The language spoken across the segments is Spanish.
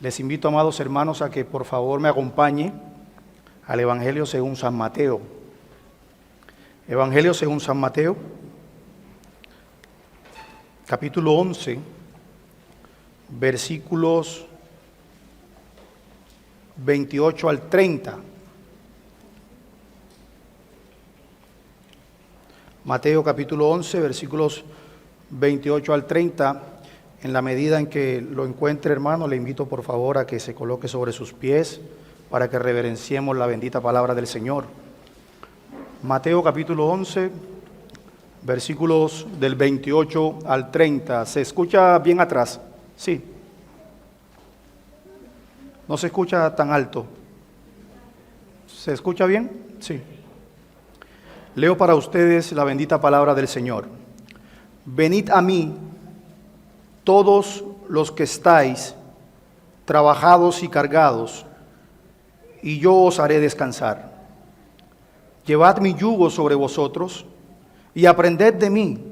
Les invito, amados hermanos, a que por favor me acompañe al Evangelio según San Mateo. Evangelio según San Mateo, capítulo 11, versículos 28 al 30. Mateo capítulo 11, versículos 28 al 30. En la medida en que lo encuentre, hermano, le invito por favor a que se coloque sobre sus pies para que reverenciemos la bendita palabra del Señor. Mateo capítulo 11, versículos del 28 al 30. ¿Se escucha bien atrás? Sí. ¿No se escucha tan alto? ¿Se escucha bien? Sí. Leo para ustedes la bendita palabra del Señor. Venid a mí, todos los que estáis trabajados y cargados, y yo os haré descansar. Llevad mi yugo sobre vosotros, y aprended de mí,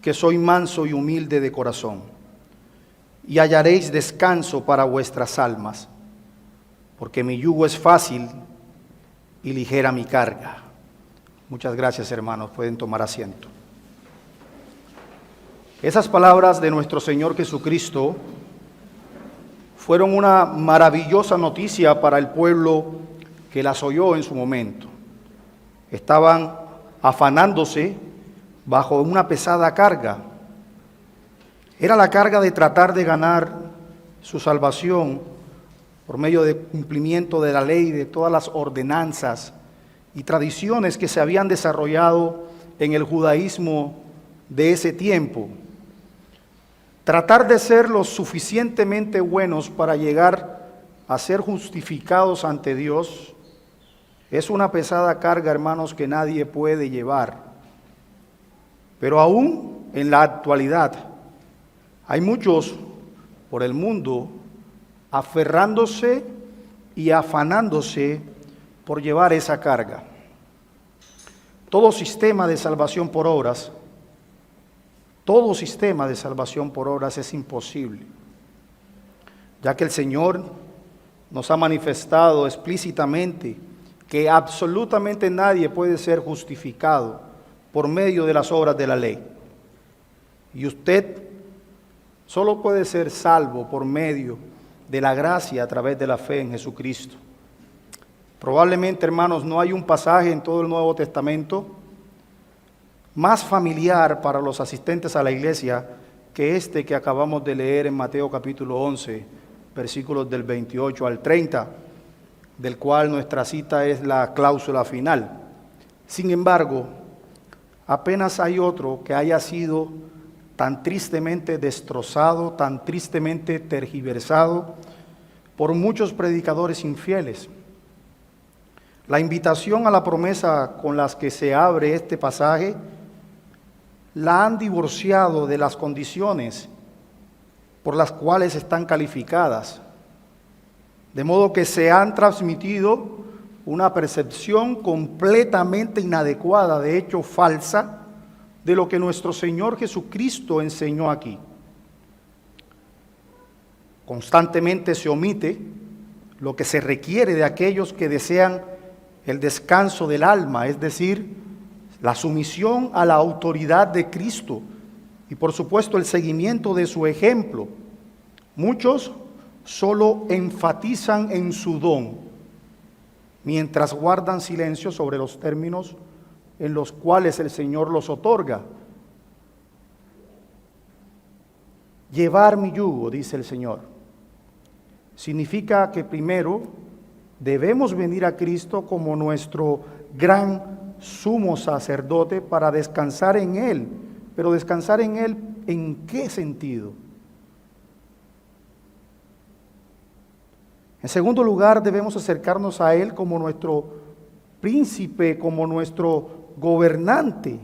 que soy manso y humilde de corazón, y hallaréis descanso para vuestras almas, porque mi yugo es fácil y ligera mi carga. Muchas gracias, hermanos, pueden tomar asiento. Esas palabras de nuestro Señor Jesucristo fueron una maravillosa noticia para el pueblo que las oyó en su momento. Estaban afanándose bajo una pesada carga. Era la carga de tratar de ganar su salvación por medio del cumplimiento de la ley, de todas las ordenanzas y tradiciones que se habían desarrollado en el judaísmo de ese tiempo. Tratar de ser lo suficientemente buenos para llegar a ser justificados ante Dios es una pesada carga, hermanos, que nadie puede llevar. Pero aún en la actualidad hay muchos por el mundo aferrándose y afanándose por llevar esa carga. Todo sistema de salvación por obras es imposible, ya que el Señor nos ha manifestado explícitamente que absolutamente nadie puede ser justificado por medio de las obras de la ley. Y usted solo puede ser salvo por medio de la gracia a través de la fe en Jesucristo. Probablemente, hermanos, no hay un pasaje en todo el Nuevo Testamento más familiar para los asistentes a la iglesia que este que acabamos de leer en Mateo capítulo 11, versículos del 28 al 30, del cual nuestra cita es la cláusula final. Sin embargo, apenas hay otro que haya sido tan tristemente destrozado, tan tristemente tergiversado por muchos predicadores infieles. La invitación a la promesa con las que se abre este pasaje la han divorciado de las condiciones por las cuales están calificadas, de modo que se han transmitido una percepción completamente inadecuada, de hecho falsa, de lo que nuestro Señor Jesucristo enseñó aquí. Constantemente se omite lo que se requiere de aquellos que desean el descanso del alma, es decir, la sumisión a la autoridad de Cristo y por supuesto el seguimiento de su ejemplo. Muchos solo enfatizan en su don, mientras guardan silencio sobre los términos en los cuales el Señor los otorga. Llevar mi yugo, dice el Señor, significa que primero debemos venir a Cristo como nuestro gran sumo sacerdote para descansar en Él. Pero descansar en Él, ¿en qué sentido? En segundo lugar, debemos acercarnos a Él como nuestro príncipe, como nuestro gobernante.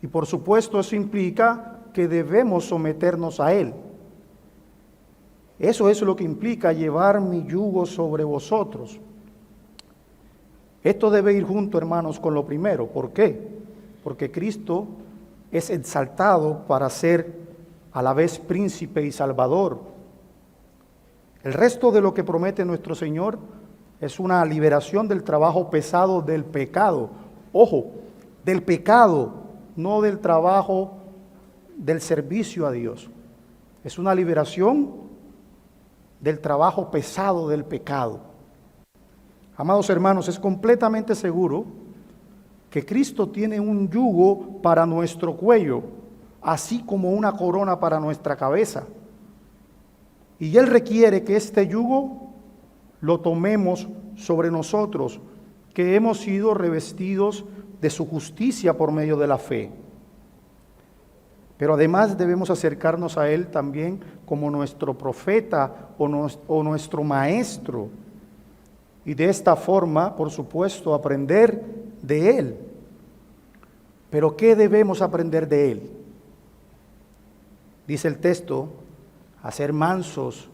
Y por supuesto eso implica que debemos someternos a Él. Eso es lo que implica llevar mi yugo sobre vosotros. Esto debe ir junto, hermanos, con lo primero. ¿Por qué? Porque Cristo es exaltado para ser a la vez príncipe y salvador. El resto de lo que promete nuestro Señor es una liberación del trabajo pesado del pecado. Ojo, del pecado, no del trabajo del servicio a Dios. Es una liberación del trabajo pesado del pecado. Amados hermanos, es completamente seguro que Cristo tiene un yugo para nuestro cuello, así como una corona para nuestra cabeza. Y Él requiere que este yugo lo tomemos sobre nosotros, que hemos sido revestidos de su justicia por medio de la fe. Pero además debemos acercarnos a Él también como nuestro profeta o nuestro maestro. Y de esta forma, por supuesto, aprender de Él. Pero ¿qué debemos aprender de Él? Dice el texto, a ser mansos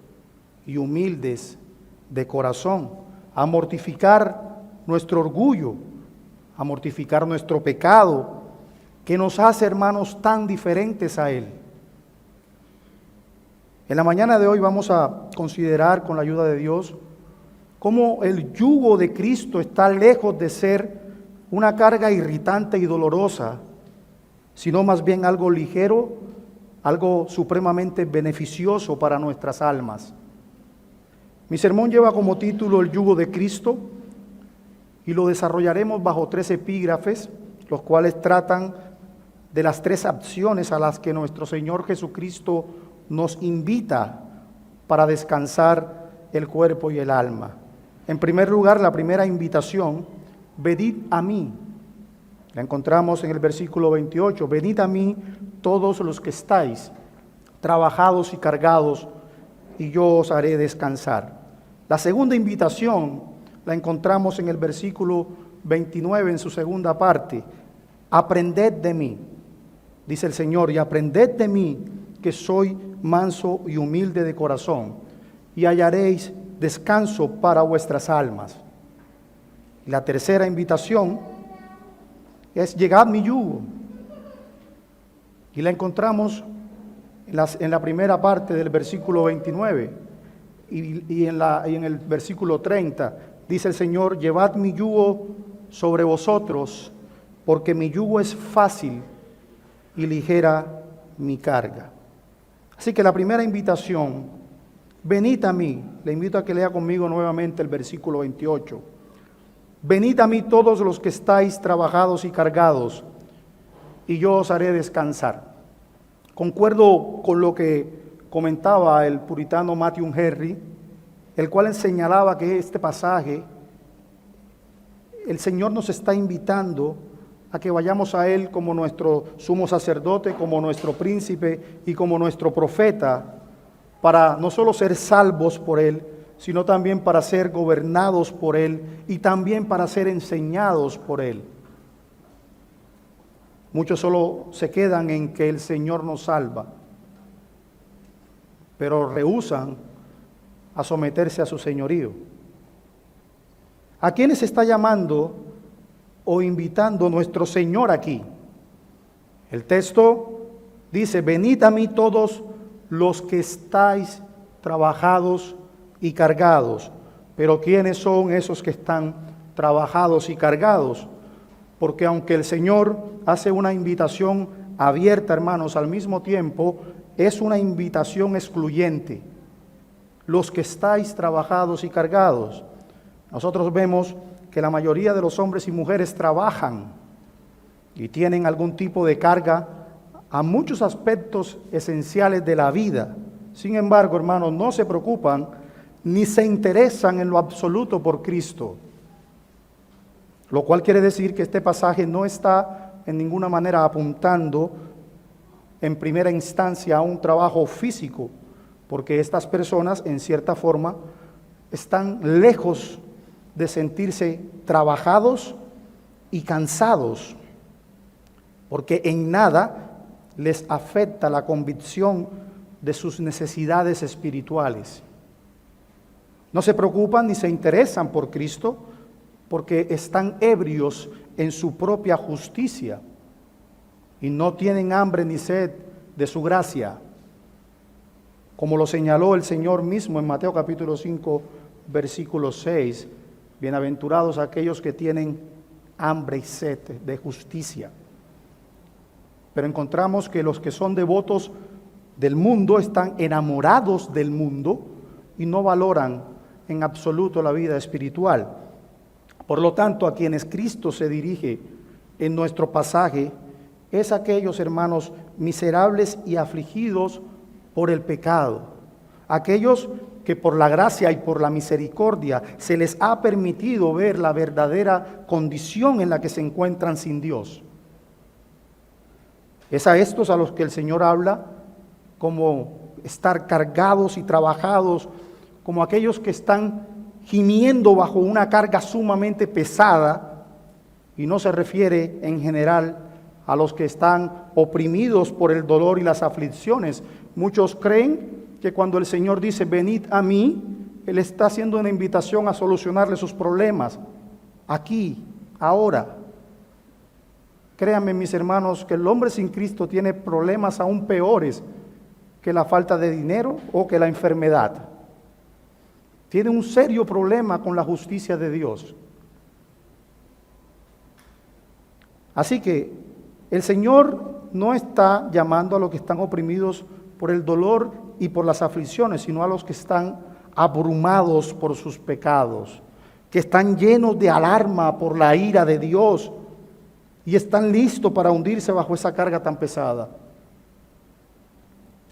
y humildes de corazón, a mortificar nuestro orgullo, a mortificar nuestro pecado, que nos hace, hermanos, tan diferentes a Él. En la mañana de hoy vamos a considerar, con la ayuda de Dios, cómo el yugo de Cristo está lejos de ser una carga irritante y dolorosa, sino más bien algo ligero, algo supremamente beneficioso para nuestras almas. Mi sermón lleva como título el yugo de Cristo y lo desarrollaremos bajo 3 epígrafes, los cuales tratan de las 3 acciones a las que nuestro Señor Jesucristo nos invita para descansar el cuerpo y el alma. En primer lugar, la primera invitación, venid a mí. La encontramos en el versículo 28, venid a mí todos los que estáis trabajados y cargados, y yo os haré descansar. La segunda invitación la encontramos en el versículo 29, en su segunda parte, aprended de mí, dice el Señor, y aprended de mí, que soy manso y humilde de corazón, y hallaréis descanso para vuestras almas. Y la tercera invitación es llegad mi yugo. Y la encontramos en la primera parte del versículo 29 y en el versículo 30. Dice el Señor, llevad mi yugo sobre vosotros, porque mi yugo es fácil y ligera mi carga. Así que la primera invitación, venid a mí. Le invito a que lea conmigo nuevamente el versículo 28. Venid a mí todos los que estáis trabajados y cargados, y yo os haré descansar. Concuerdo con lo que comentaba el puritano Matthew Henry, el cual señalaba que este pasaje, el Señor nos está invitando a que vayamos a Él como nuestro sumo sacerdote, como nuestro príncipe y como nuestro profeta, para no solo ser salvos por Él, sino también para ser gobernados por Él y también para ser enseñados por Él. Muchos solo se quedan en que el Señor nos salva, pero rehúsan a someterse a su señorío. ¿A quiénes está llamando o invitando nuestro Señor aquí? El texto dice, venid a mí todos los que estáis trabajados y cargados. Pero ¿quiénes son esos que están trabajados y cargados? Porque aunque el Señor hace una invitación abierta, hermanos, al mismo tiempo es una invitación excluyente. Los que estáis trabajados y cargados. Nosotros vemos que la mayoría de los hombres y mujeres trabajan y tienen algún tipo de carga a muchos aspectos esenciales de la vida. Sin embargo, hermanos, no se preocupan ni se interesan en lo absoluto por Cristo. Lo cual quiere decir que este pasaje no está en ninguna manera apuntando en primera instancia a un trabajo físico, porque estas personas, en cierta forma, están lejos de sentirse trabajados y cansados, porque en nada les afecta la convicción de sus necesidades espirituales. No se preocupan ni se interesan por Cristo, porque están ebrios en su propia justicia y no tienen hambre ni sed de su gracia. como lo señaló el Señor mismo en Mateo capítulo 5, versículo 6, bienaventurados aquellos que tienen hambre y sed de justicia. Pero encontramos que los que son devotos del mundo están enamorados del mundo y no valoran en absoluto la vida espiritual. Por lo tanto, a quienes Cristo se dirige en nuestro pasaje es aquellos hermanos miserables y afligidos por el pecado, aquellos que por la gracia y por la misericordia se les ha permitido ver la verdadera condición en la que se encuentran sin Dios. Es a estos a los que el Señor habla como estar cargados y trabajados, como aquellos que están gimiendo bajo una carga sumamente pesada, y no se refiere en general a los que están oprimidos por el dolor y las aflicciones. Muchos creen que cuando el Señor dice, venid a mí, Él está haciendo una invitación a solucionarle sus problemas, aquí, ahora. Créanme, mis hermanos, que el hombre sin Cristo tiene problemas aún peores que la falta de dinero o que la enfermedad. Tiene un serio problema con la justicia de Dios. Así que el Señor no está llamando a los que están oprimidos por el dolor y por las aflicciones, sino a los que están abrumados por sus pecados, que están llenos de alarma por la ira de Dios y están listos para hundirse bajo esa carga tan pesada.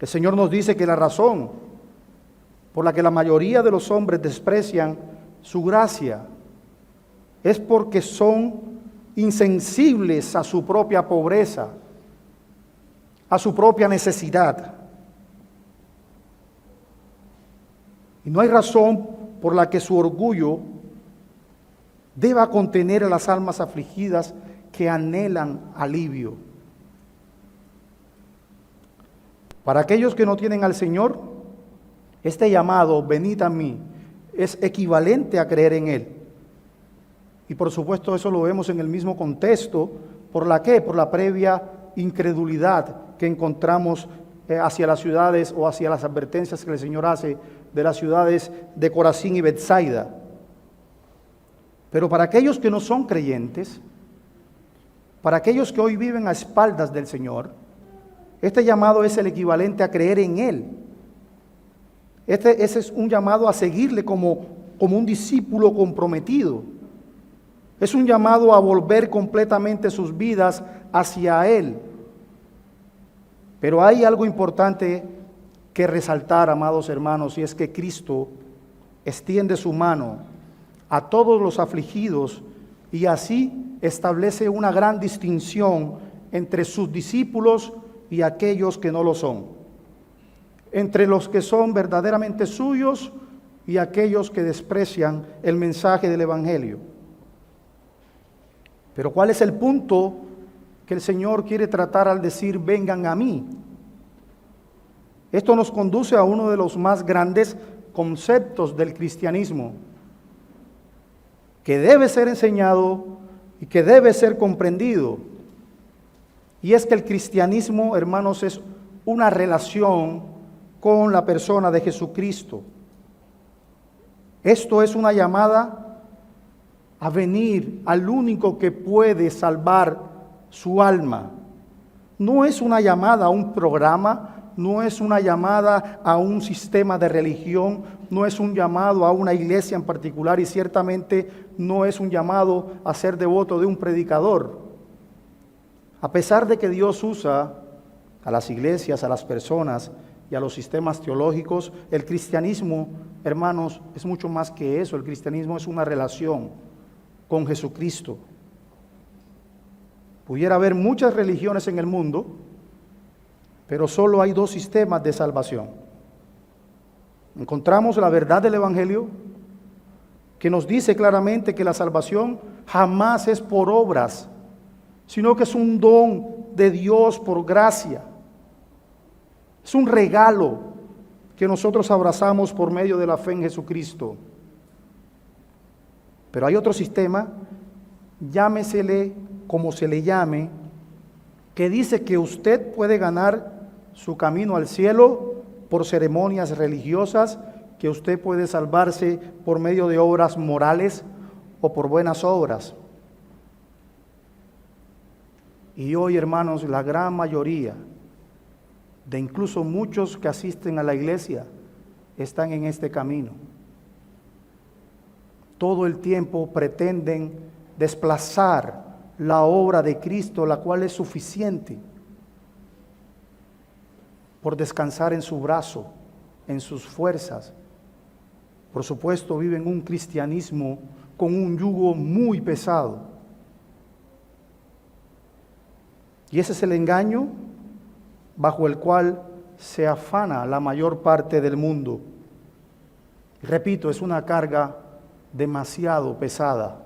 El Señor nos dice que la razón por la que la mayoría de los hombres desprecian su gracia es porque son insensibles a su propia pobreza, a su propia necesidad. Y no hay razón por la que su orgullo deba contener a las almas afligidas que anhelan alivio. Para aquellos que no tienen al Señor, este llamado, venid a mí, es equivalente a creer en Él. Y por supuesto eso lo vemos en el mismo contexto, ¿por la qué? Por la previa incredulidad que encontramos hacia las ciudades o hacia las advertencias que el Señor hace de las ciudades de Corazín y Betsaida. Pero para aquellos que no son creyentes, para aquellos que hoy viven a espaldas del Señor, este llamado es el equivalente a creer en Él. Ese es un llamado a seguirle como un discípulo comprometido. Es un llamado a volver completamente sus vidas hacia Él. Pero hay algo importante que resaltar, amados hermanos, y es que Cristo extiende su mano a todos los afligidos y así establece una gran distinción entre sus discípulos y aquellos que no lo son, entre los que son verdaderamente suyos y aquellos que desprecian el mensaje del Evangelio. Pero ¿cuál es el punto que el Señor quiere tratar al decir vengan a mí? Esto nos conduce a uno de los más grandes conceptos del cristianismo, que debe ser enseñado y que debe ser comprendido. Y es que el cristianismo, hermanos, es una relación con la persona de Jesucristo. Esto es una llamada a venir al único que puede salvar su alma. No es una llamada a un programa, no es una llamada a un sistema de religión, no es un llamado a una iglesia en particular y ciertamente no es un llamado a ser devoto de un predicador. A pesar de que Dios usa a las iglesias, a las personas y a los sistemas teológicos, el cristianismo, hermanos, es mucho más que eso. El cristianismo es una relación con Jesucristo. Pudiera haber muchas religiones en el mundo, pero solo hay dos sistemas de salvación. Encontramos la verdad del Evangelio, que nos dice claramente que la salvación jamás es por obras, sino que es un don de Dios por gracia. Es un regalo que nosotros abrazamos por medio de la fe en Jesucristo. Pero hay otro sistema, llámesele como se le llame, que dice que usted puede ganar su camino al cielo por ceremonias religiosas que usted puede salvarse por medio de obras morales o por buenas obras. Y hoy, hermanos, la gran mayoría de incluso muchos que asisten a la iglesia están en este camino. Todo el tiempo pretenden desplazar la obra de Cristo, la cual es suficiente, por descansar en su brazo, en sus fuerzas. Por supuesto, viven un cristianismo con un yugo muy pesado. Y ese es el engaño bajo el cual se afana la mayor parte del mundo. Repito, es una carga demasiado pesada.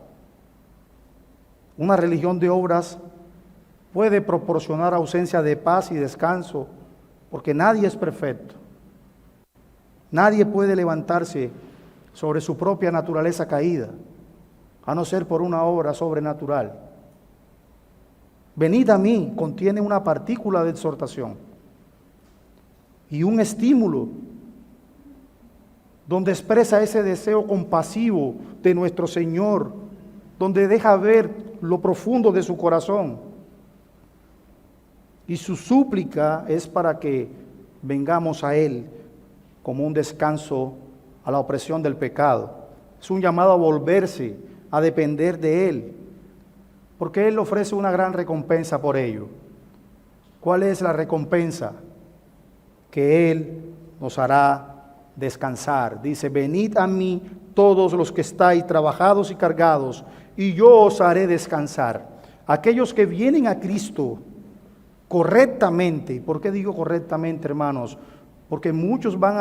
Una religión de obras puede proporcionar ausencia de paz y descanso, porque nadie es perfecto. Nadie puede levantarse sobre su propia naturaleza caída, a no ser por una obra sobrenatural. Venid a mí contiene una partícula de exhortación y un estímulo donde expresa ese deseo compasivo de nuestro Señor, donde deja ver lo profundo de su corazón. Y su súplica es para que vengamos a Él como un descanso a la opresión del pecado. Es un llamado a volverse, a depender de Él, porque Él ofrece una gran recompensa por ello. ¿Cuál es la recompensa? Que Él nos hará descansar. Dice, venid a mí todos los que estáis trabajados y cargados, y yo os haré descansar. Aquellos que vienen a Cristo correctamente. ¿Por qué digo correctamente, hermanos? Porque muchos van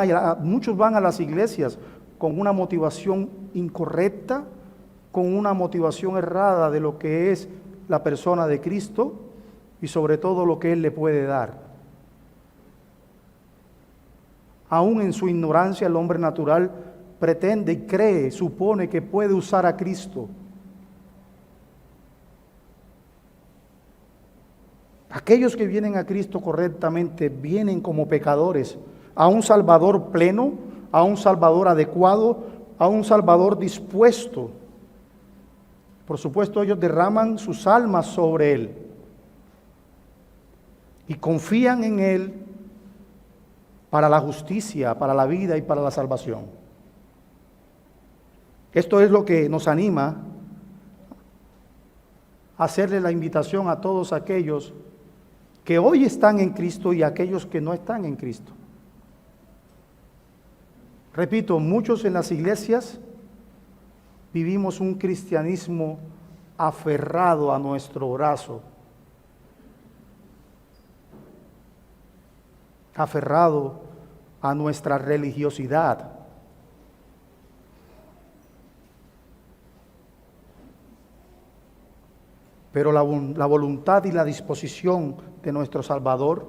a las iglesias con una motivación incorrecta, con una motivación errada de lo que es la persona de Cristo y sobre todo lo que Él le puede dar. Aún en su ignorancia, el hombre natural pretende y cree, supone que puede usar a Cristo. Aquellos que vienen a Cristo correctamente vienen como pecadores, a un Salvador pleno, a un Salvador adecuado, a un Salvador dispuesto. Por supuesto, ellos derraman sus almas sobre Él y confían en Él para la justicia, para la vida y para la salvación. Esto es lo que nos anima a hacerle la invitación a todos aquellos que hoy están en Cristo y a aquellos que no están en Cristo. Repito, muchos en las iglesias vivimos un cristianismo aferrado a nuestro brazo, aferrado a nuestra religiosidad. Pero la voluntad y la disposición de nuestro Salvador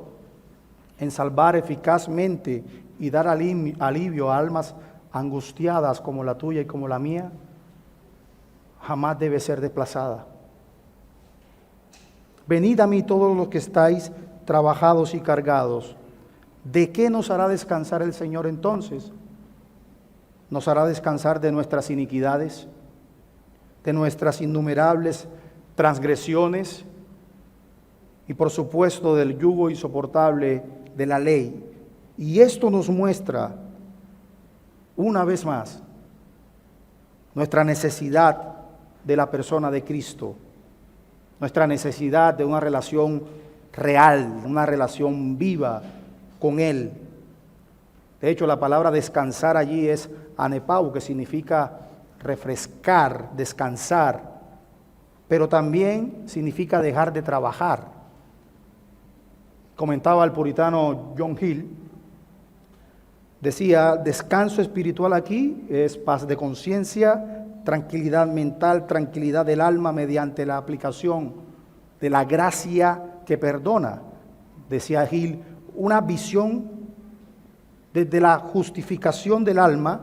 en salvar eficazmente y dar alivio a almas angustiadas como la tuya y como la mía, jamás debe ser desplazada. Venid a mí todos los que estáis trabajados y cargados. ¿De qué nos hará descansar el Señor entonces? Nos hará descansar de nuestras iniquidades, de nuestras innumerables transgresiones y por supuesto del yugo insoportable de la ley. Y esto nos muestra una vez más nuestra necesidad de la persona de Cristo, nuestra necesidad de una relación real, una relación viva con Él. De hecho, la palabra descansar allí es anepau, que significa refrescar, descansar, pero también significa dejar de trabajar. Comentaba el puritano John Hill, decía, descanso espiritual aquí es paz de conciencia, tranquilidad mental, tranquilidad del alma mediante la aplicación de la gracia que perdona. Decía Hill, una visión desde la justificación del alma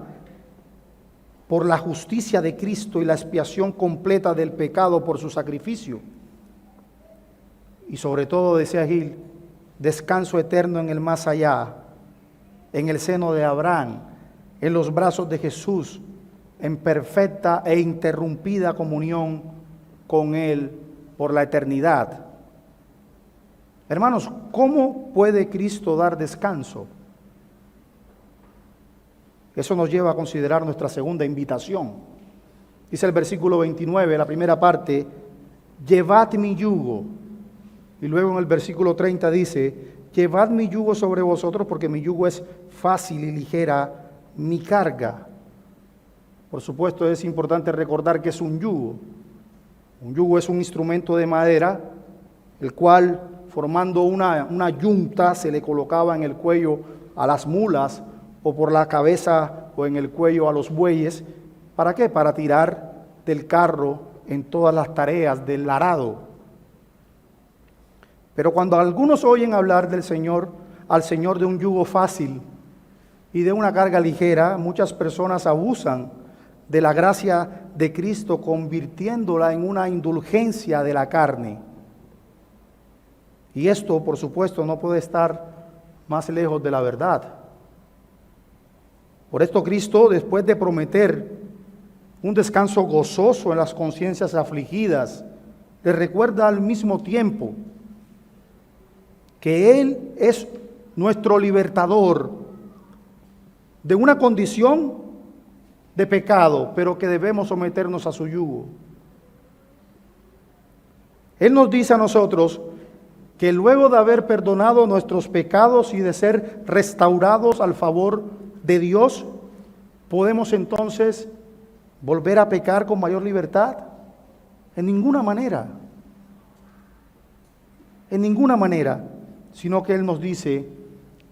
por la justicia de Cristo y la expiación completa del pecado por su sacrificio. Y sobre todo, decía Gil, descanso eterno en el más allá, en el seno de Abraham, en los brazos de Jesús, en perfecta e interrumpida comunión con Él por la eternidad. Hermanos, ¿cómo puede Cristo dar descanso? Eso nos lleva a considerar nuestra segunda invitación. Dice el versículo 29, la primera parte, llevad mi yugo. Y luego en el versículo 30 dice, llevad mi yugo sobre vosotros porque mi yugo es fácil y ligera mi carga. Por supuesto es importante recordar que es un yugo. Un yugo es un instrumento de madera, el cual formando una yunta se le colocaba en el cuello a las mulas o por la cabeza o en el cuello a los bueyes. ¿Para qué? Para tirar del carro en todas las tareas del arado. Pero cuando algunos oyen hablar del Señor, al Señor de un yugo fácil y de una carga ligera, muchas personas abusan de la gracia de Cristo, convirtiéndola en una indulgencia de la carne. Y esto, por supuesto, no puede estar más lejos de la verdad. Por esto Cristo, después de prometer un descanso gozoso en las conciencias afligidas, les recuerda al mismo tiempo que Él es nuestro libertador de una condición de pecado, pero que debemos someternos a su yugo. Él nos dice a nosotros que luego de haber perdonado nuestros pecados y de ser restaurados al favor de Dios, podemos entonces volver a pecar con mayor libertad. En ninguna manera. En ninguna manera. Sino que Él nos dice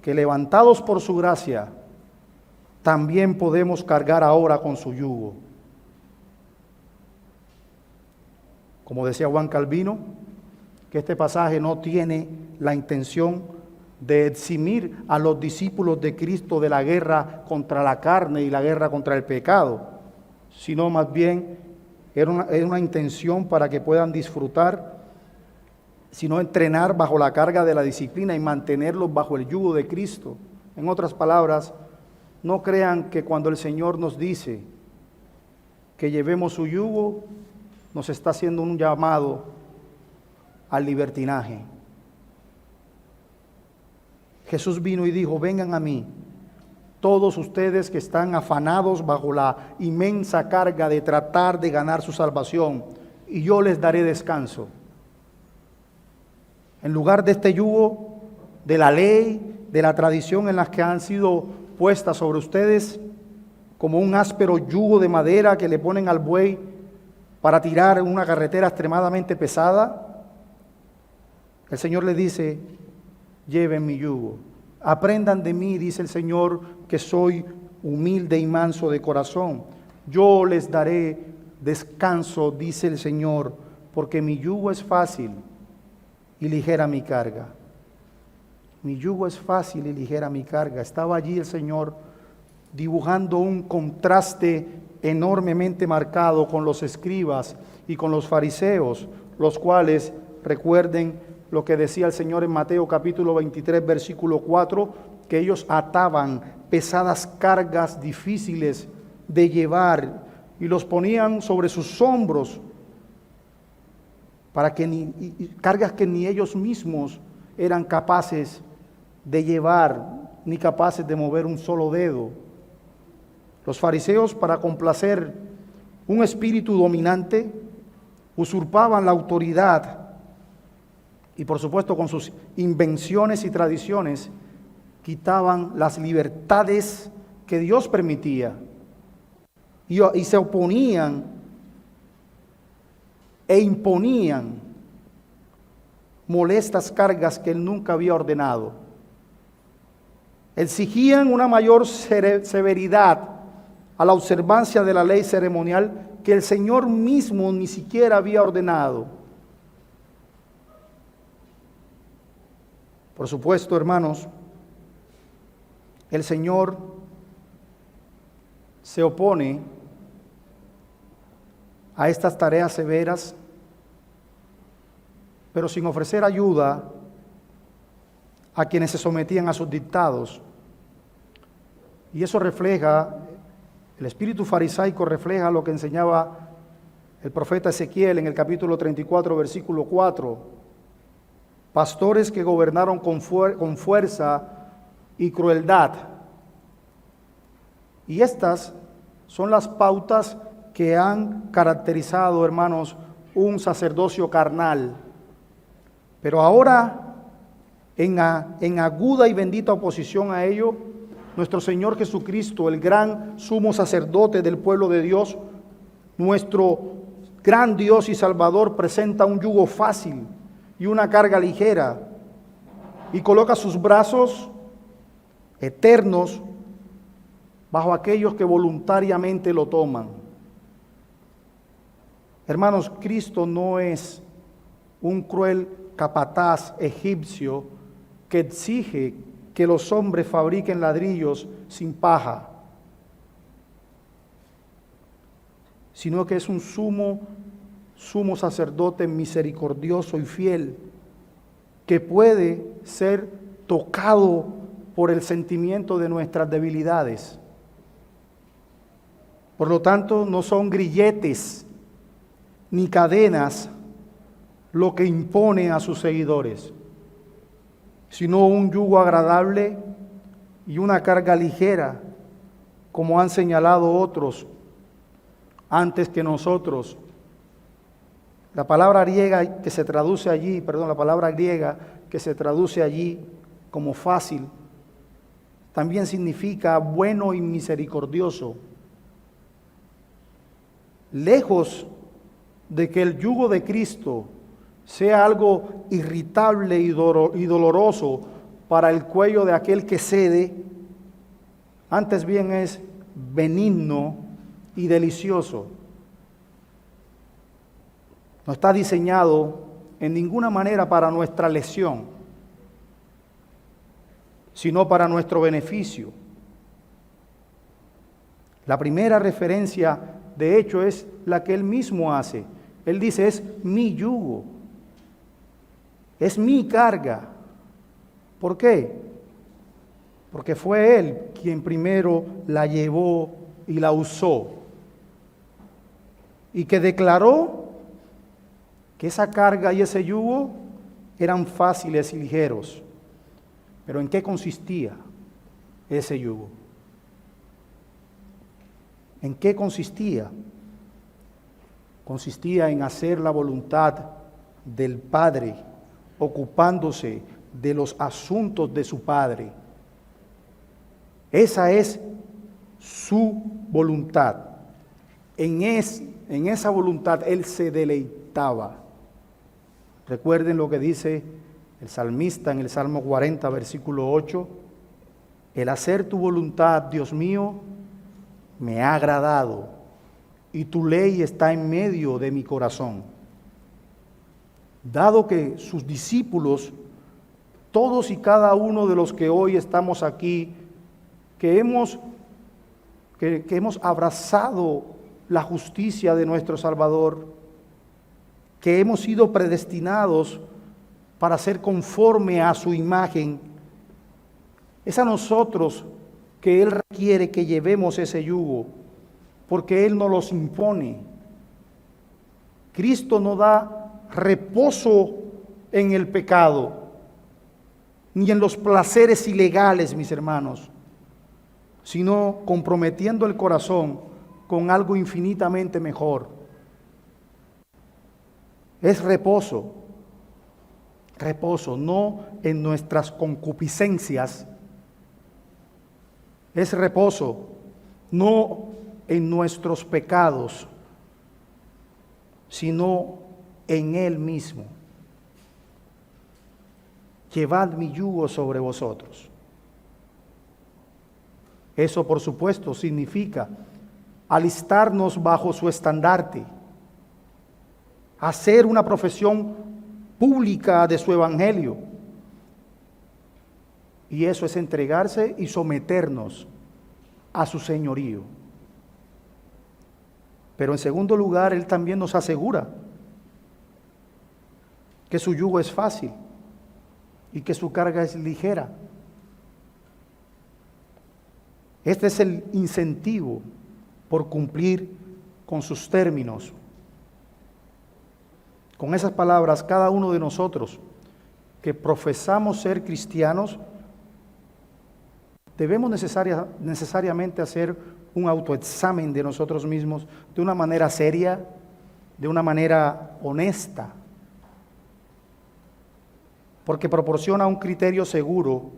que levantados por su gracia, también podemos cargar ahora con su yugo. Como decía Juan Calvino, que este pasaje no tiene la intención de eximir a los discípulos de Cristo de la guerra contra la carne y la guerra contra el pecado, sino más bien era una intención para que puedan disfrutar, sino entrenar bajo la carga de la disciplina y mantenerlos bajo el yugo de Cristo. En otras palabras, no crean que cuando el Señor nos dice que llevemos su yugo, nos está haciendo un llamado al libertinaje. Jesús vino y dijo, vengan a mí, todos ustedes que están afanados bajo la inmensa carga de tratar de ganar su salvación, y yo les daré descanso. En lugar de este yugo de la ley, de la tradición en las que han sido puestas sobre ustedes, como un áspero yugo de madera que le ponen al buey para tirar en una carretera extremadamente pesada, el Señor le dice, lleven mi yugo, aprendan de mí, dice el Señor, que soy humilde y manso de corazón. Yo les daré descanso, dice el Señor, porque mi yugo es fácil y ligera mi carga. Mi yugo es fácil y ligera mi carga. Estaba allí el Señor dibujando un contraste enormemente marcado con los escribas y con los fariseos, los cuales, recuerden lo que decía el Señor en Mateo capítulo 23, versículo 4, que ellos ataban pesadas cargas difíciles de llevar y los ponían sobre sus hombros, para que cargas que ni ellos mismos eran capaces de llevar, ni capaces de mover un solo dedo. Los fariseos, para complacer un espíritu dominante, usurpaban la autoridad y, por supuesto, con sus invenciones y tradiciones, quitaban las libertades que Dios permitía y se oponían e imponían molestas cargas que Él nunca había ordenado. Exigían una mayor severidad a la observancia de la ley ceremonial que el Señor mismo ni siquiera había ordenado. Por supuesto, hermanos, el Señor se opone a estas tareas severas, pero sin ofrecer ayuda a quienes se sometían a sus dictados. Y eso refleja, el espíritu farisaico refleja lo que enseñaba el profeta Ezequiel en el capítulo 34, versículo 4. Pastores que gobernaron con fuerza y crueldad. Y estas son las pautas que han caracterizado, hermanos, un sacerdocio carnal. Pero ahora, en aguda y bendita oposición a ello, nuestro Señor Jesucristo, el gran sumo sacerdote del pueblo de Dios, nuestro gran Dios y Salvador, presenta un yugo fácil y una carga ligera, y coloca sus brazos eternos bajo aquellos que voluntariamente lo toman. Hermanos, Cristo no es un cruel capataz egipcio que exige que los hombres fabriquen ladrillos sin paja, sino que es un sumo sacerdote misericordioso y fiel, que puede ser tocado por el sentimiento de nuestras debilidades. Por lo tanto, no son grilletes ni cadenas lo que impone a sus seguidores, sino un yugo agradable y una carga ligera, como han señalado otros antes que nosotros. La palabra griega que se traduce allí como fácil, también significa bueno y misericordioso. Lejos de que el yugo de Cristo sea algo irritable y doloroso para el cuello de aquel que cede, antes bien es benigno y delicioso. No está diseñado en ninguna manera para nuestra lesión, sino para nuestro beneficio. La primera referencia, de hecho, es la que él mismo hace. Él dice, es mi yugo, es mi carga. ¿Por qué? Porque fue él quien primero la llevó y la usó, y que declaró que esa carga y ese yugo eran fáciles y ligeros. Pero ¿en qué consistía ese yugo? ¿En qué consistía? Consistía en hacer la voluntad del Padre, ocupándose de los asuntos de su Padre. Esa es su voluntad. En esa voluntad Él se deleitaba. Recuerden lo que dice el salmista en el Salmo 40, versículo 8. El hacer tu voluntad, Dios mío, me ha agradado, y tu ley está en medio de mi corazón. Dado que sus discípulos, todos y cada uno de los que hoy estamos aquí, que hemos abrazado la justicia de nuestro Salvador, que hemos sido predestinados para ser conforme a su imagen, es a nosotros que Él requiere que llevemos ese yugo, porque Él nos los impone. Cristo no da reposo en el pecado, ni en los placeres ilegales, mis hermanos, sino comprometiendo el corazón con algo infinitamente mejor. Es reposo, no en nuestras concupiscencias, es reposo, no en nuestros pecados, sino en Él mismo. Llevad mi yugo sobre vosotros. Eso, por supuesto, significa alistarnos bajo su estandarte, hacer una profesión pública de su evangelio. Y eso es entregarse y someternos a su señorío. Pero en segundo lugar, Él también nos asegura que su yugo es fácil y que su carga es ligera. Este es el incentivo por cumplir con sus términos. Con esas palabras, cada uno de nosotros que profesamos ser cristianos, debemos necesariamente hacer un autoexamen de nosotros mismos de una manera seria, de una manera honesta, porque proporciona un criterio seguro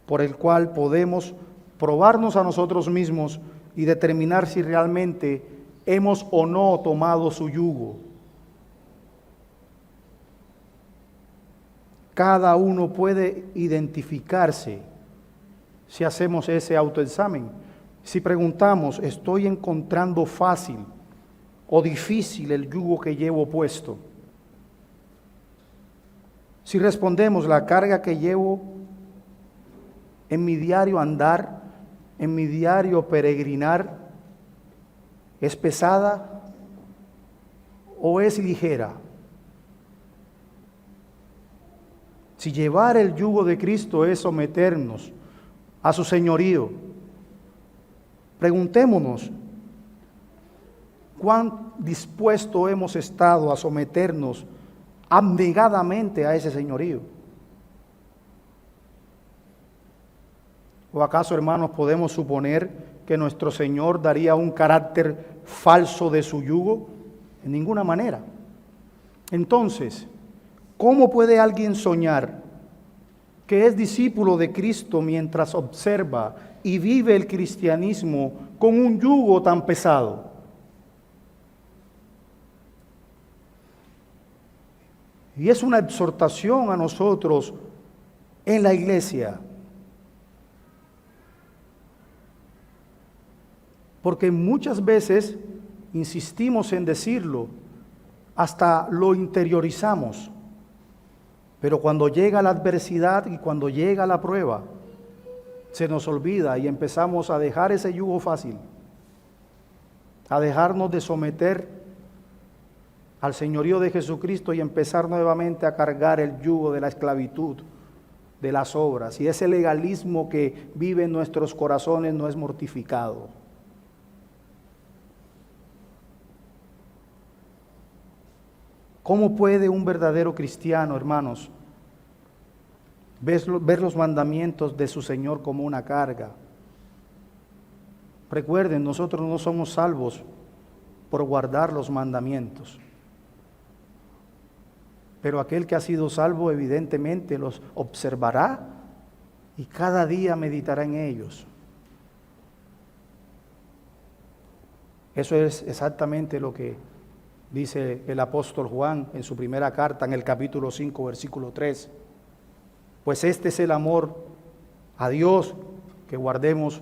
por el cual podemos probarnos a nosotros mismos y determinar si realmente hemos o no tomado su yugo. Cada uno puede identificarse si hacemos ese autoexamen. Si preguntamos, ¿estoy encontrando fácil o difícil el yugo que llevo puesto? Si respondemos, la carga que llevo en mi diario andar, en mi diario peregrinar, ¿es pesada o es ligera? Si llevar el yugo de Cristo es someternos a su señorío, preguntémonos, ¿cuán dispuesto hemos estado a someternos abnegadamente a ese señorío? ¿O acaso, hermanos, podemos suponer que nuestro Señor daría un carácter falso de su yugo? En ninguna manera. Entonces, ¿cómo puede alguien soñar que es discípulo de Cristo mientras observa y vive el cristianismo con un yugo tan pesado? Y es una exhortación a nosotros en la iglesia, porque muchas veces insistimos en decirlo, hasta lo interiorizamos, pero cuando llega la adversidad y cuando llega la prueba, se nos olvida y empezamos a dejar ese yugo fácil, a dejarnos de someter al señorío de Jesucristo y empezar nuevamente a cargar el yugo de la esclavitud, de las obras. Y ese legalismo que vive en nuestros corazones no es mortificado. ¿Cómo puede un verdadero cristiano, hermanos, ver los mandamientos de su Señor como una carga? Recuerden, nosotros no somos salvos por guardar los mandamientos, pero aquel que ha sido salvo evidentemente los observará y cada día meditará en ellos. Eso es exactamente lo que dice el apóstol Juan en su primera carta, en el capítulo 5, versículo 3. Pues este es el amor a Dios, que guardemos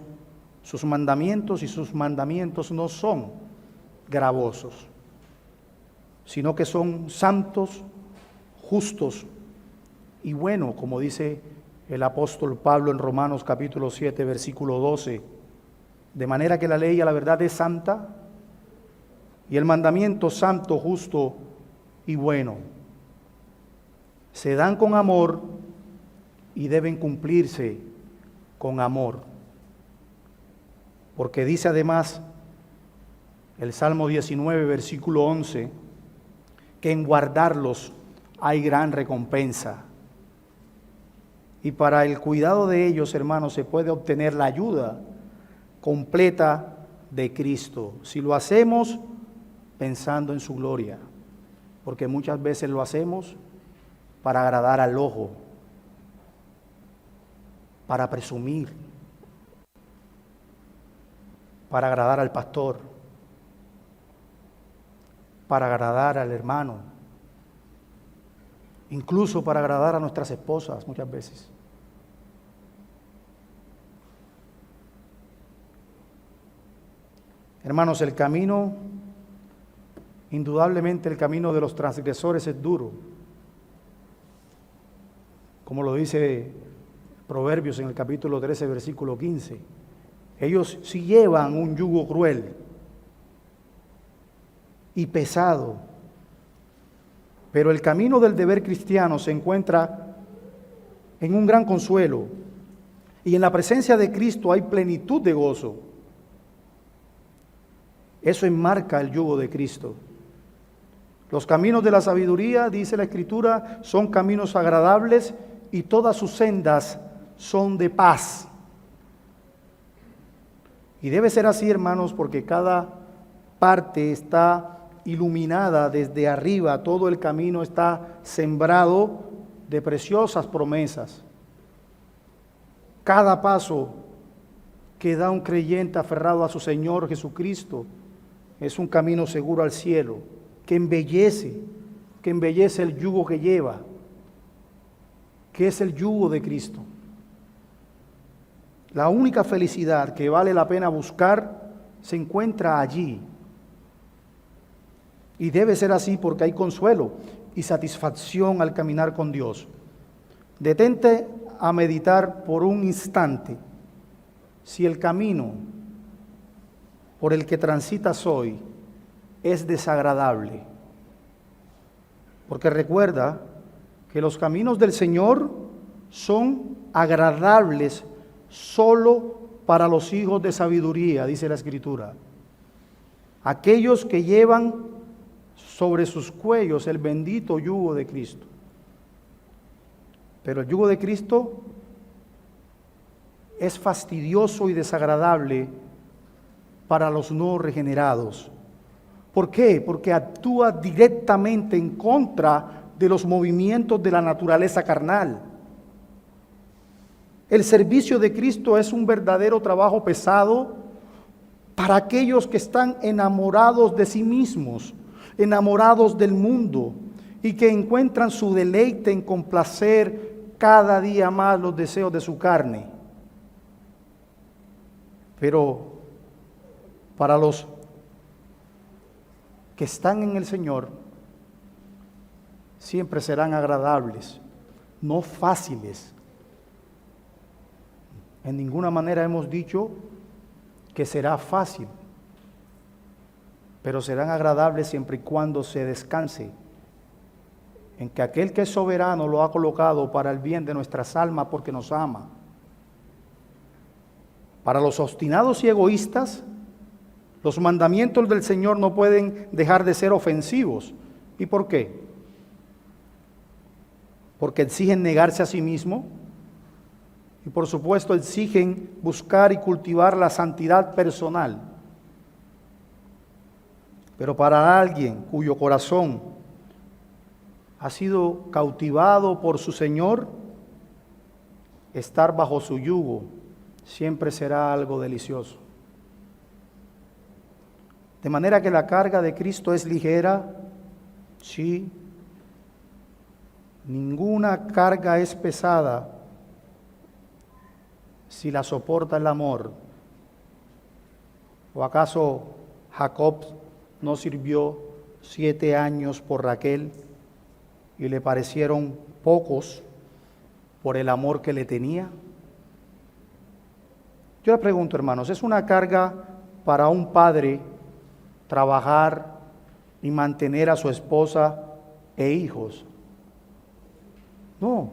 sus mandamientos, y sus mandamientos no son gravosos, sino que son santos, justos y buenos, como dice el apóstol Pablo en Romanos capítulo 7, versículo 12. De manera que la ley a la verdad es santa, y el mandamiento santo, justo y bueno. Se dan con amor y deben cumplirse con amor. Porque dice además el Salmo 19, versículo 11, que en guardarlos hay gran recompensa. Y para el cuidado de ellos, hermanos, se puede obtener la ayuda completa de Cristo. Si lo hacemos pensando en su gloria, porque muchas veces lo hacemos para agradar al ojo, para presumir, para agradar al pastor, para agradar al hermano, incluso para agradar a nuestras esposas muchas veces. Hermanos, el camino, indudablemente el camino de los transgresores es duro, como lo dice Proverbios en el capítulo 13, versículo 15. Ellos sí llevan un yugo cruel y pesado, pero el camino del deber cristiano se encuentra en un gran consuelo Y en la presencia de Cristo hay plenitud de gozo. Eso enmarca el yugo de Cristo. Los caminos de la sabiduría, dice la Escritura, son caminos agradables y todas sus sendas son de paz. Y debe ser así, hermanos, porque cada parte está iluminada desde arriba, todo el camino está sembrado de preciosas promesas. Cada paso que da un creyente aferrado a su Señor Jesucristo es un camino seguro al cielo, que embellece el yugo que lleva, que es el yugo de Cristo. La única felicidad que vale la pena buscar se encuentra allí. Y debe ser así porque hay consuelo y satisfacción al caminar con Dios. Detente a meditar por un instante si el camino por el que transitas hoy es desagradable. Porque recuerda que los caminos del Señor son agradables solo para los hijos de sabiduría, dice la Escritura. Aquellos que llevan sobre sus cuellos el bendito yugo de Cristo. Pero el yugo de Cristo es fastidioso y desagradable para los no regenerados. ¿Por qué? Porque actúa directamente en contra de los movimientos de la naturaleza carnal. El servicio de Cristo es un verdadero trabajo pesado para aquellos que están enamorados de sí mismos, enamorados del mundo y que encuentran su deleite en complacer cada día más los deseos de su carne. Pero para los que están en el Señor, siempre serán agradables, no fáciles. En ninguna manera hemos dicho que será fácil, pero serán agradables siempre y cuando se descanse en que aquel que es soberano lo ha colocado para el bien de nuestras almas porque nos ama. Para los obstinados y egoístas, los mandamientos del Señor no pueden dejar de ser ofensivos. ¿Y por qué? Porque exigen negarse a sí mismo y por supuesto exigen buscar y cultivar la santidad personal. Pero para alguien cuyo corazón ha sido cautivado por su Señor, estar bajo su yugo siempre será algo delicioso. De manera que la carga de Cristo es ligera, sí. Ninguna carga es pesada si la soporta el amor. ¿O acaso Jacob no sirvió 7 años por Raquel y le parecieron pocos por el amor que le tenía? Yo le pregunto, hermanos, ¿es una carga para un padre trabajar y mantener a su esposa e hijos? No,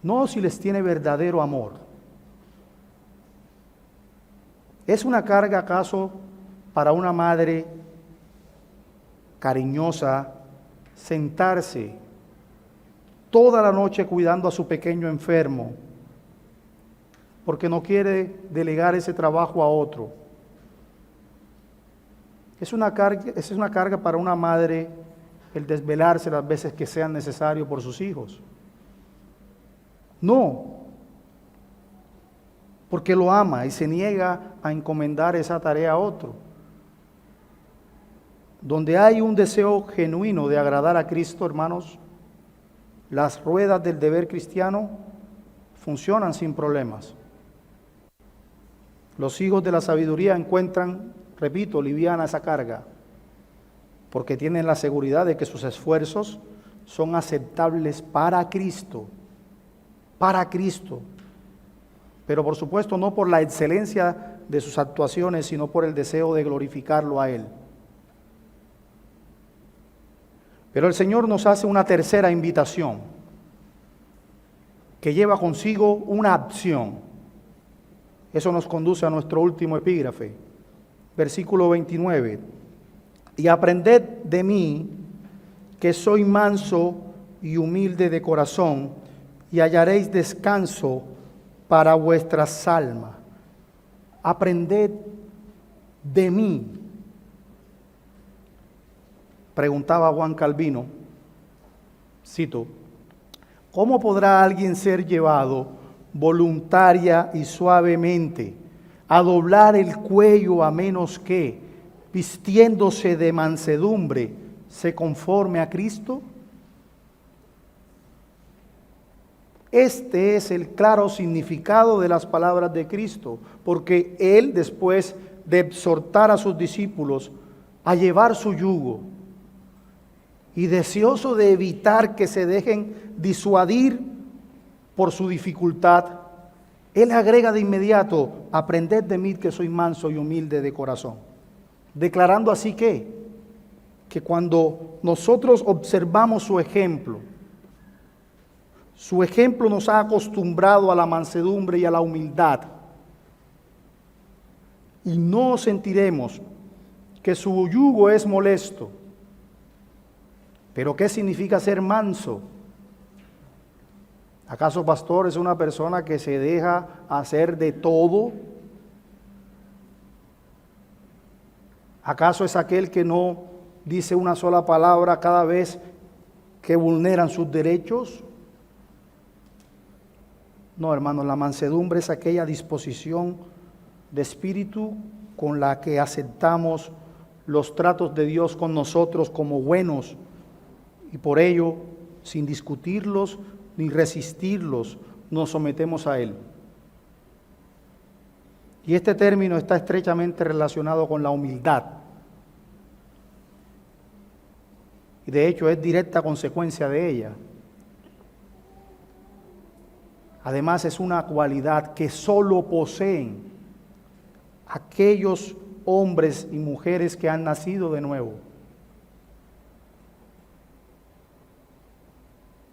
no si les tiene verdadero amor. ¿Es una carga acaso para una madre cariñosa sentarse toda la noche cuidando a su pequeño enfermo porque no quiere delegar ese trabajo a otro? Es una carga para una madre el desvelarse las veces que sean necesarios por sus hijos. No, porque lo ama y se niega a encomendar esa tarea a otro. Donde hay un deseo genuino de agradar a Cristo, hermanos, las ruedas del deber cristiano funcionan sin problemas. Los hijos de la sabiduría encuentran, repito, liviana esa carga, porque tienen la seguridad de que sus esfuerzos son aceptables para Cristo, pero por supuesto no por la excelencia de sus actuaciones, sino por el deseo de glorificarlo a Él. Pero el Señor nos hace una tercera invitación. que lleva consigo una acción. Eso nos conduce a nuestro último epígrafe, versículo 29. Y aprended de mí, que soy manso y humilde de corazón, y hallaréis descanso para vuestras almas. Aprended de mí. Preguntaba Juan Calvino, cito, ¿cómo podrá alguien ser llevado voluntaria y suavemente a doblar el cuello a menos que, vistiéndose de mansedumbre, se conforme a Cristo? Este es el claro significado de las palabras de Cristo, porque Él, después de exhortar a sus discípulos a llevar su yugo, y deseoso de evitar que se dejen disuadir por su dificultad, Él agrega de inmediato, aprended de mí que soy manso y humilde de corazón, declarando así que cuando nosotros observamos su ejemplo nos ha acostumbrado a la mansedumbre y a la humildad, y no sentiremos que su yugo es molesto. ¿Pero qué significa ser manso? ¿Acaso pastor es una persona que se deja hacer de todo? ¿Acaso es aquel que no dice una sola palabra cada vez que vulneran sus derechos? No, hermanos, la mansedumbre es aquella disposición de espíritu con la que aceptamos los tratos de Dios con nosotros como buenos, y por ello, sin discutirlos ni resistirlos, nos sometemos a Él. Y este término está estrechamente relacionado con la humildad. Y de hecho es directa consecuencia de ella. Además es una cualidad que solo poseen aquellos hombres y mujeres que han nacido de nuevo.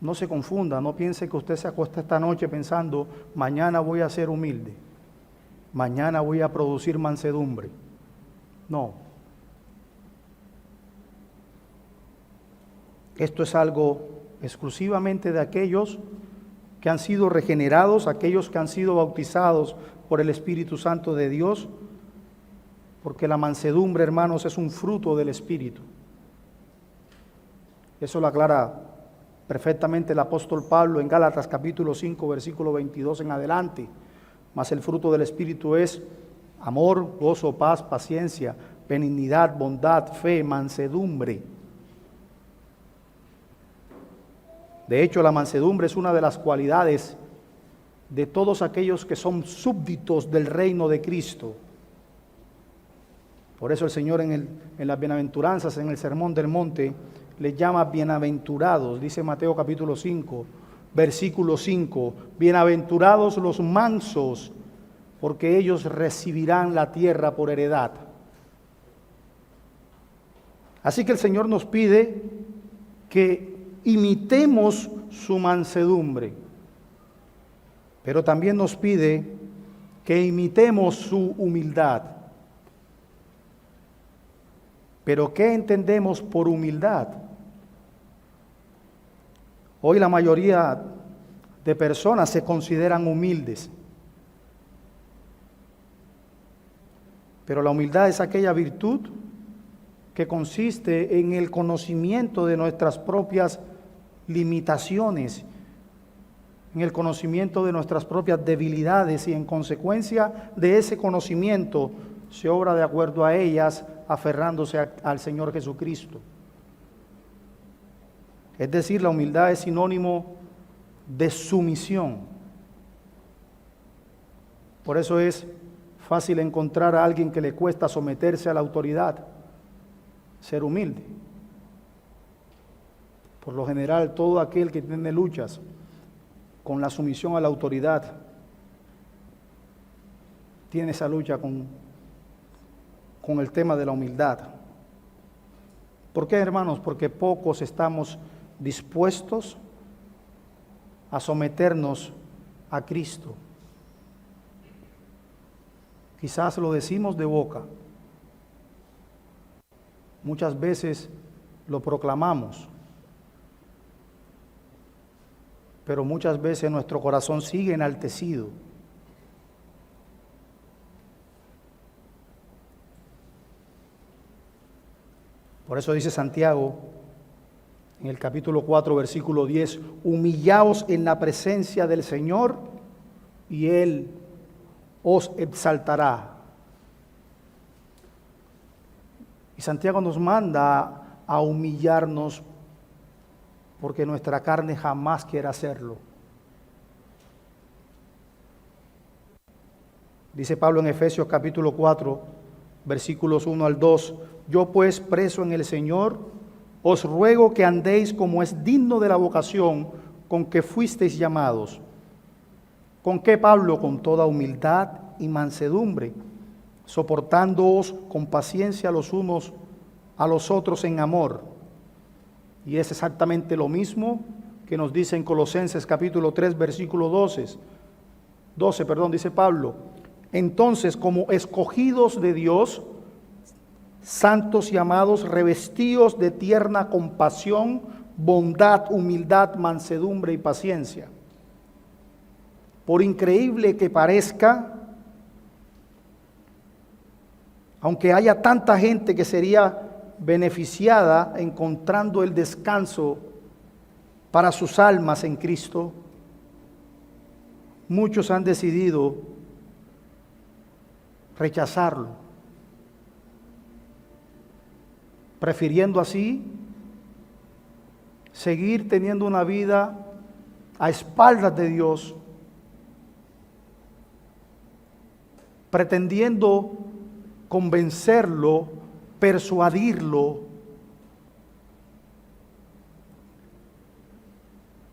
No se confunda, no piense que usted se acuesta esta noche pensando, mañana voy a ser humilde, mañana voy a producir mansedumbre. No. Esto es algo exclusivamente de aquellos que han sido regenerados, aquellos que han sido bautizados por el Espíritu Santo de Dios, porque la mansedumbre, hermanos, es un fruto del Espíritu. Eso lo aclara perfectamente el apóstol Pablo en Gálatas capítulo 5, versículo 22 en adelante. Mas el fruto del Espíritu es amor, gozo, paz, paciencia, benignidad, bondad, fe, mansedumbre. De hecho, la mansedumbre es una de las cualidades de todos aquellos que son súbditos del reino de Cristo. Por eso el Señor en las bienaventuranzas, en el Sermón del Monte, les llama bienaventurados, dice Mateo capítulo 5, versículo 5, bienaventurados los mansos, porque ellos recibirán la tierra por heredad. Así que el Señor nos pide que imitemos su mansedumbre, pero también nos pide que imitemos su humildad. ¿Pero qué entendemos por humildad? Hoy la mayoría de personas se consideran humildes, pero la humildad es aquella virtud que consiste en el conocimiento de nuestras propias limitaciones, en el conocimiento de nuestras propias debilidades, y en consecuencia de ese conocimiento se obra de acuerdo a ellas, aferrándose al Señor Jesucristo. Es decir, la humildad es sinónimo de sumisión. Por eso es fácil encontrar a alguien que le cuesta someterse a la autoridad, ser humilde. Por lo general, todo aquel que tiene luchas con la sumisión a la autoridad tiene esa lucha con el tema de la humildad. ¿Por qué, hermanos? Porque pocos estamos dispuestos a someternos a Cristo. Quizás lo decimos de boca, muchas veces lo proclamamos, pero muchas veces nuestro corazón sigue enaltecido. Por eso dice Santiago en el capítulo 4, versículo 10, humillaos en la presencia del Señor y Él os exaltará. Y Santiago nos manda a humillarnos porque nuestra carne jamás quiere hacerlo. Dice Pablo en Efesios capítulo 4, versículos 1 al 2, yo pues preso en el Señor, os ruego que andéis como es digno de la vocación con que fuisteis llamados. ¿Con qué, Pablo? Con toda humildad y mansedumbre, soportándoos con paciencia los unos a los otros en amor. Y es exactamente lo mismo que nos dice en Colosenses capítulo 3, versículo 12, dice Pablo, entonces como escogidos de Dios, santos y amados, revestidos de tierna compasión, bondad, humildad, mansedumbre y paciencia. Por increíble que parezca, aunque haya tanta gente que sería beneficiada encontrando el descanso para sus almas en Cristo, muchos han decidido rechazarlo, prefiriendo así seguir teniendo una vida a espaldas de Dios, pretendiendo convencerlo, persuadirlo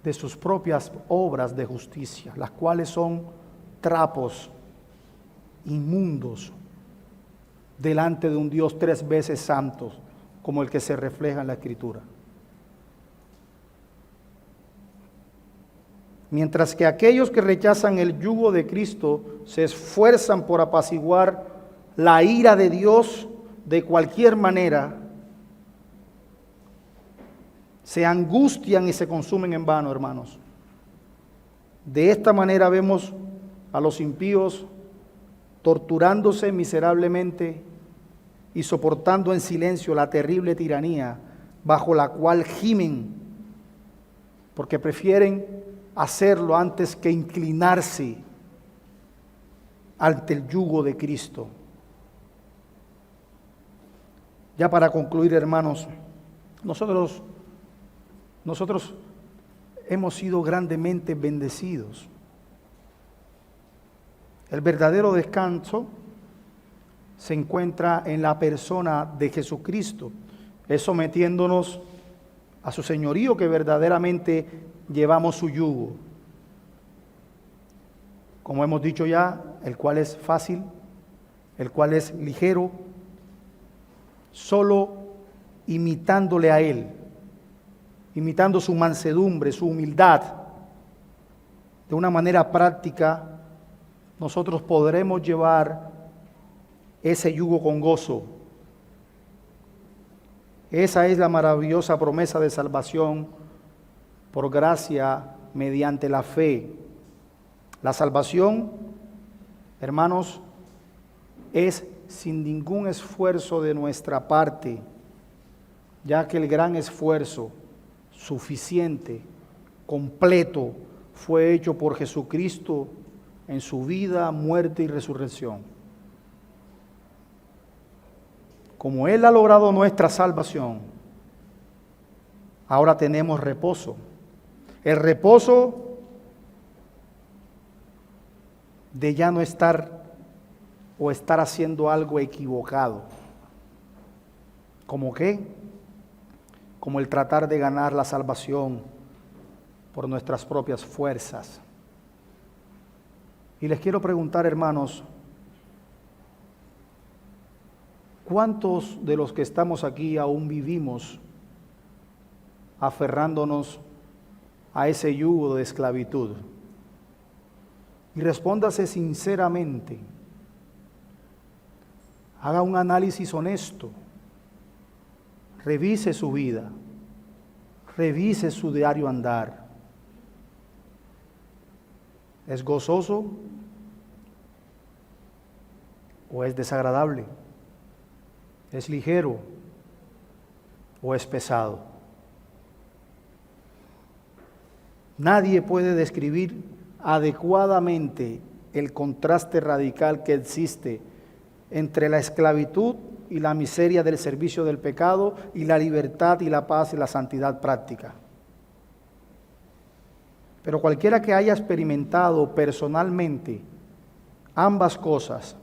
de sus propias obras de justicia, las cuales son trapos inmundos delante de un Dios 3 veces santo, como el que se refleja en la Escritura. Mientras que aquellos que rechazan el yugo de Cristo se esfuerzan por apaciguar la ira de Dios de cualquier manera, se angustian y se consumen en vano, hermanos. De esta manera vemos a los impíos torturándose miserablemente y soportando en silencio la terrible tiranía bajo la cual gimen, porque prefieren hacerlo antes que inclinarse ante el yugo de Cristo. Ya para concluir, hermanos, nosotros hemos sido grandemente bendecidos. El verdadero descanso se encuentra en la persona de Jesucristo, es sometiéndonos a su señorío que verdaderamente llevamos su yugo. Como hemos dicho ya, el cual es fácil, el cual es ligero, solo imitándole a Él, imitando su mansedumbre, su humildad, de una manera práctica, nosotros podremos llevar ese yugo con gozo. Esa es la maravillosa promesa de salvación por gracia mediante la fe. La salvación, hermanos, es sin ningún esfuerzo de nuestra parte, ya que el gran esfuerzo suficiente, completo, fue hecho por Jesucristo en su vida, muerte y resurrección. Como Él ha logrado nuestra salvación, ahora tenemos reposo. El reposo de ya no estar o estar haciendo algo equivocado. ¿Cómo qué? Como el tratar de ganar la salvación por nuestras propias fuerzas. Y les quiero preguntar, hermanos, ¿cuántos de los que estamos aquí aún vivimos aferrándonos a ese yugo de esclavitud? y respóndase sinceramente. Haga un análisis honesto. Revise su vida. Revise su diario andar. ¿Es gozoso o es desagradable? ¿Es ligero o es pesado? Nadie puede describir adecuadamente el contraste radical que existe entre la esclavitud y la miseria del servicio del pecado y la libertad y la paz y la santidad práctica. Pero cualquiera que haya experimentado personalmente ambas cosas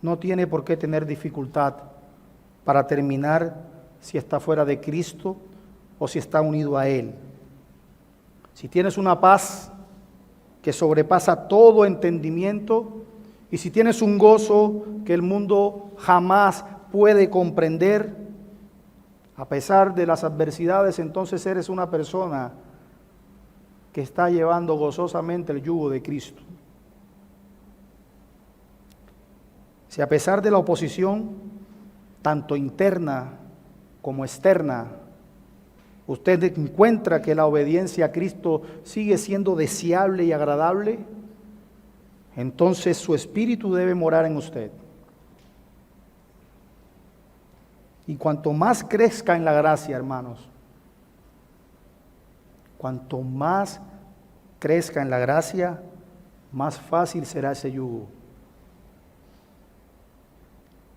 no tiene por qué tener dificultad para determinar si está fuera de Cristo o si está unido a Él. Si tienes una paz que sobrepasa todo entendimiento, y si tienes un gozo que el mundo jamás puede comprender, a pesar de las adversidades, entonces eres una persona que está llevando gozosamente el yugo de Cristo. Si a pesar de la oposición, tanto interna como externa, usted encuentra que la obediencia a Cristo sigue siendo deseable y agradable, entonces su espíritu debe morar en usted. Y cuanto más crezca en la gracia, hermanos, cuanto más crezca en la gracia, más fácil será ese yugo.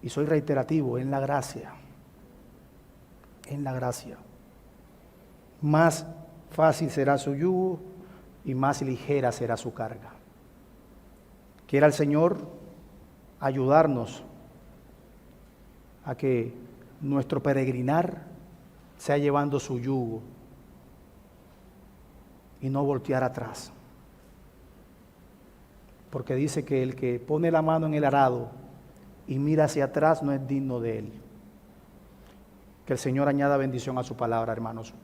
Y soy reiterativo, en la gracia. En la gracia. Más fácil será su yugo y más ligera será su carga. Quiera el Señor ayudarnos a que nuestro peregrinar sea llevando su yugo y no voltear atrás. Porque dice que el que pone la mano en el arado y mira hacia atrás no es digno de él. Que el Señor añada bendición a su palabra, hermanos.